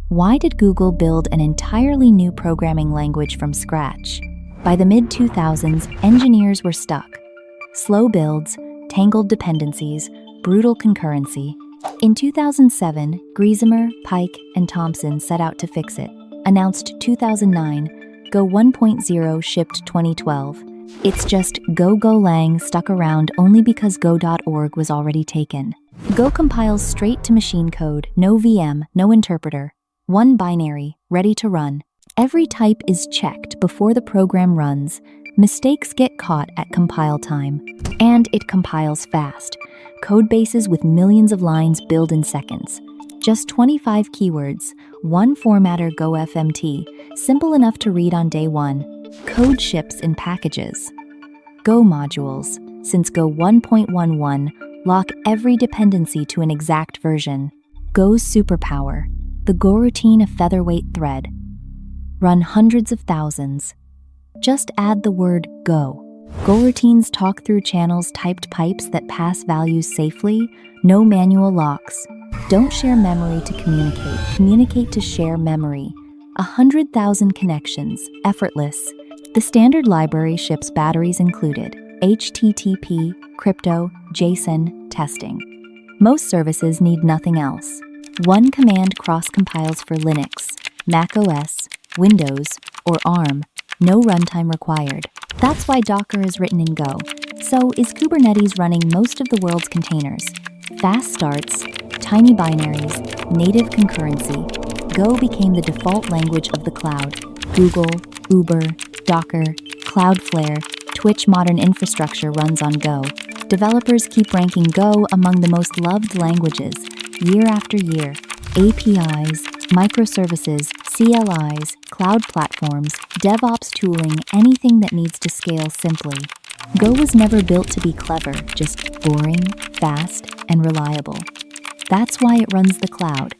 Why did Google build an entirely new programming language from scratch? By the mid-2000s, engineers were stuck. Slow builds, tangled dependencies, brutal concurrency. In 2007, Griesemer, Pike, and Thompson set out to fix it. Announced 2009, Go 1.0 shipped 2012. It's just Golang stuck around only because go.org was already taken. Go compiles straight to machine code, no VM, no interpreter. One binary, ready to run. Every type is checked before the program runs. Mistakes get caught at compile time. And it compiles fast. Code bases with millions of lines build in seconds. Just 25 keywords, one formatter Go FMT, simple enough to read on day one. Code ships in packages. Go modules, since Go 1.11, lock every dependency to an exact version. Go's superpower, the Goroutine a featherweight thread. Run hundreds of thousands. Just add the word Go. Goroutines talk through channels typed pipes that pass values safely, no manual locks. Don't share memory to communicate, communicate to share memory. 100,000 connections, effortless. The standard library ships batteries included, HTTP, crypto, JSON, testing. Most services need nothing else. One command cross-compiles for Linux, Mac OS, Windows, or ARM. No runtime required. That's why Docker is written in Go. So is Kubernetes running most of the world's containers. Fast starts, tiny binaries, native concurrency. Go became the default language of the cloud. Google, Uber, Docker, Cloudflare, Twitch modern infrastructure runs on Go. Developers keep ranking Go among the most loved languages, year after year. APIs, microservices, CLIs, cloud platforms, DevOps tooling, anything that needs to scale simply. Go was never built to be clever, just boring, fast, and reliable. That's why it runs the cloud.